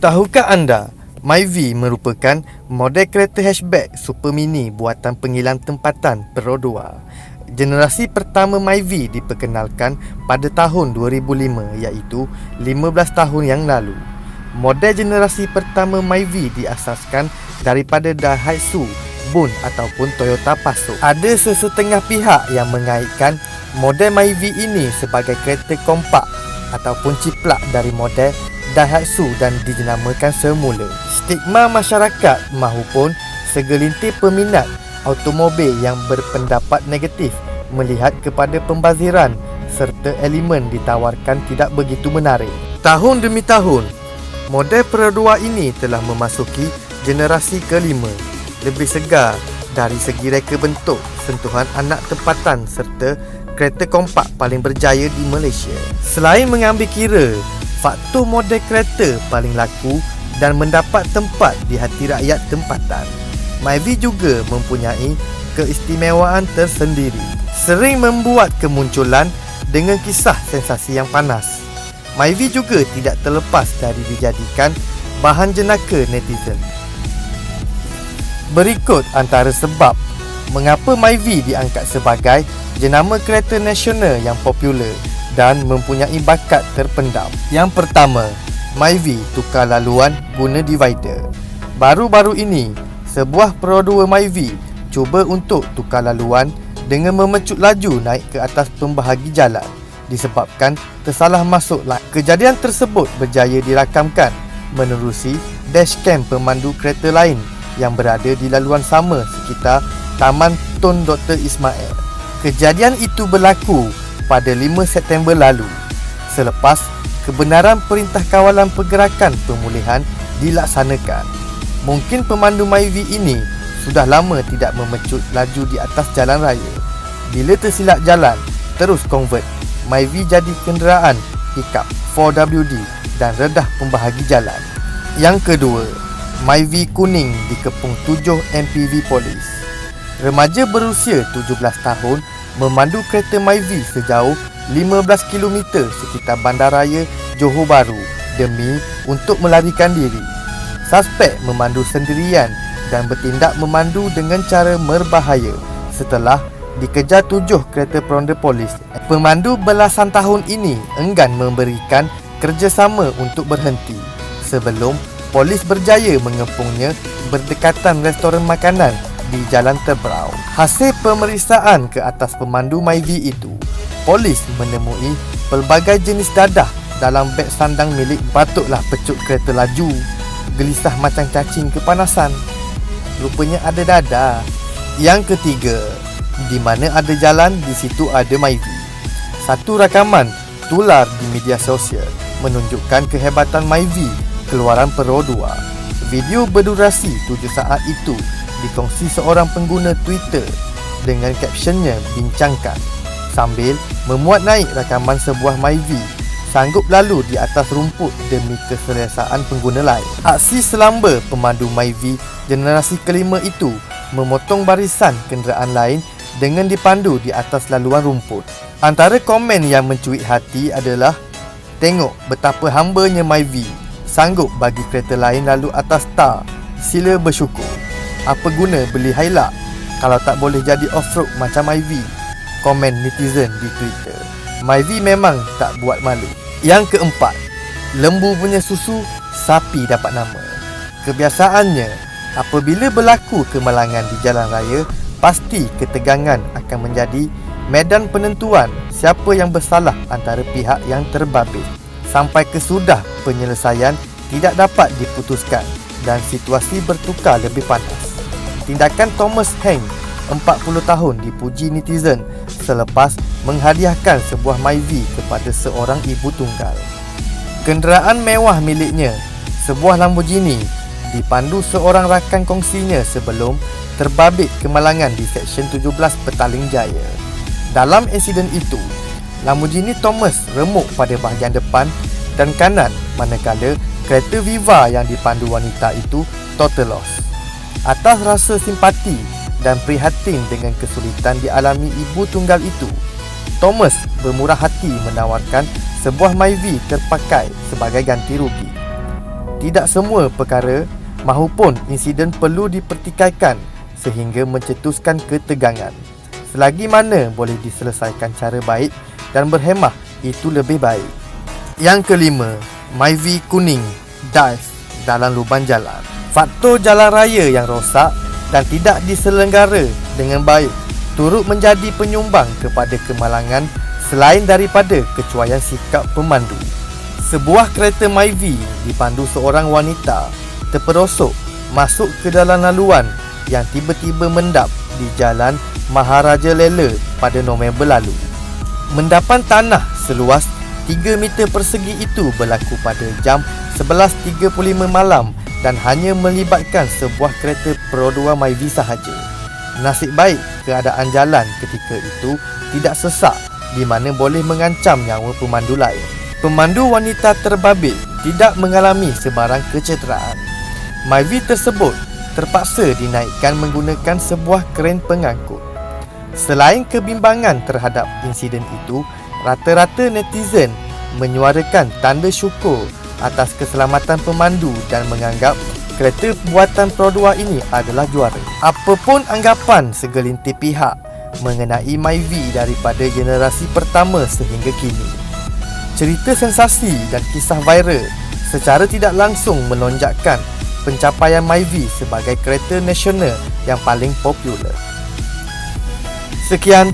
Tahukah anda, Myvi merupakan model kereta hatchback super mini buatan penghilang tempatan Pro 2. Generasi pertama Myvi diperkenalkan pada tahun 2005, iaitu 15 tahun yang lalu. Model generasi pertama Myvi diasaskan daripada Daihatsu, Bun ataupun Toyota Passo. Ada sesetengah pihak yang mengaitkan model Myvi ini sebagai kereta kompak ataupun ciplak dari model Daihatsu dan dinamakan semula. Stigma masyarakat mahupun segelintir peminat automobil yang berpendapat negatif melihat kepada pembaziran serta elemen ditawarkan tidak begitu menarik. Tahun demi tahun, model Pro 2 ini telah memasuki generasi kelima, lebih segar dari segi reka bentuk, sentuhan anak tempatan serta kereta kompak paling berjaya di Malaysia. Selain mengambil kira faktor model kereta paling laku dan mendapat tempat di hati rakyat tempatan, Myvi juga mempunyai keistimewaan tersendiri. Sering membuat kemunculan dengan kisah sensasi yang panas. Myvi juga tidak terlepas dari dijadikan bahan jenaka netizen. Berikut antara sebab mengapa Myvi diangkat sebagai jenama kereta nasional yang popular dan mempunyai bakat terpendam. Yang pertama, Myvi tukar laluan guna divider. Baru-baru ini, sebuah Pro 2 Myvi cuba untuk tukar laluan dengan memecut laju naik ke atas pembahagi jalan disebabkan tersalah masuk line. Kejadian tersebut berjaya dirakamkan menerusi dashcam pemandu kereta lain yang berada di laluan sama sekitar Taman Tun Dr. Ismail. Kejadian itu berlaku pada 5 September lalu, selepas kebenaran Perintah Kawalan Pergerakan Pemulihan dilaksanakan. Mungkin pemandu Myvi ini sudah lama tidak memecut laju di atas jalan raya. Bila tersilap jalan, terus convert Myvi jadi kenderaan pickup 4WD dan redah pembahagi jalan. Yang kedua, Myvi kuning dikepung 7 MPV polis. Remaja berusia 17 tahun memandu kereta Myvi sejauh 15 km sekitar bandaraya Johor Bahru demi untuk melarikan diri. Suspek memandu sendirian dan bertindak memandu dengan cara berbahaya setelah dikejar 7 kereta peronda polis. Pemandu belasan tahun ini enggan memberikan kerjasama untuk berhenti sebelum polis berjaya mengepungnya berdekatan restoran makanan di Jalan Terberau. Hasil pemeriksaan ke atas pemandu Myvi itu, polis menemui pelbagai jenis dadah dalam beg sandang milik. Patutlah pecut kereta laju, gelisah macam cacing kepanasan. Rupanya ada dadah. Yang ketiga, di mana ada jalan, di situ ada Myvi. Satu rakaman tular di media sosial menunjukkan kehebatan Myvi keluaran Pro 2. Video berdurasi 7 saat itu dikongsi seorang pengguna Twitter dengan captionnya bincangkan sambil memuat naik rakaman sebuah Myvi sanggup lalu di atas rumput demi keselesaan pengguna lain. Aksi selamba pemandu Myvi generasi kelima itu memotong barisan kenderaan lain dengan dipandu di atas laluan rumput. Antara komen yang mencuit hati adalah, "Tengok betapa hambanya Myvi, sanggup bagi kereta lain lalu atas tar. Sila bersyukur. Apa guna beli Hilux kalau tak boleh jadi off-road macam Myvi?" Komen netizen di Twitter. Myvi memang tak buat malu. Yang keempat, lembu punya susu, sapi dapat nama. Kebiasaannya, apabila berlaku kemalangan di jalan raya, pasti ketegangan akan menjadi medan penentuan siapa yang bersalah antara pihak yang terbabit. Sampai kesudah penyelesaian tidak dapat diputuskan dan situasi bertukar lebih panas. Tindakan Thomas Heng, 40 tahun, dipuji netizen selepas menghadiahkan sebuah Myvi kepada seorang ibu tunggal. Kenderaan mewah miliknya, sebuah Lamborghini, dipandu seorang rakan kongsinya sebelum terbabit kemalangan di Seksyen 17 Petaling Jaya. Dalam insiden itu, Lamborghini Thomas remuk pada bahagian depan dan kanan, manakala kereta Viva yang dipandu wanita itu total loss. Atas rasa simpati dan prihatin dengan kesulitan dialami ibu tunggal itu, Thomas bermurah hati menawarkan sebuah Myvi terpakai sebagai ganti rugi. tidak semua perkara mahupun insiden perlu dipertikaikan sehingga mencetuskan ketegangan. Selagi mana boleh diselesaikan cara baik dan berhemah, itu lebih baik. Yang kelima, Myvi kuning dive dalam lubang jalan. Faktor jalan raya yang rosak dan tidak diselenggara dengan baik turut menjadi penyumbang kepada kemalangan selain daripada kecuaian sikap pemandu. Sebuah kereta Myvi dipandu seorang wanita terperosok masuk ke dalam laluan yang tiba-tiba mendap di Jalan Maharaja Lela pada November lalu. Mendapan tanah seluas 3 meter persegi itu berlaku pada jam 11.35 malam dan hanya melibatkan sebuah kereta Pro 2 Myvi sahaja. Nasib baik keadaan jalan ketika itu tidak sesak di mana boleh mengancam nyawa pemandu lain. Pemandu wanita terbabit tidak mengalami sebarang kecederaan. Myvi tersebut terpaksa dinaikkan menggunakan sebuah kren pengangkut. Selain kebimbangan terhadap insiden itu, rata-rata netizen menyuarakan tanda syukur atas keselamatan pemandu dan menganggap kereta buatan Pro 2 ini adalah juara. Apapun anggapan segelintir pihak mengenai Myvi daripada generasi pertama sehingga kini, cerita sensasi dan kisah viral secara tidak langsung melonjakkan pencapaian Myvi sebagai kereta nasional yang paling popular. Sekian.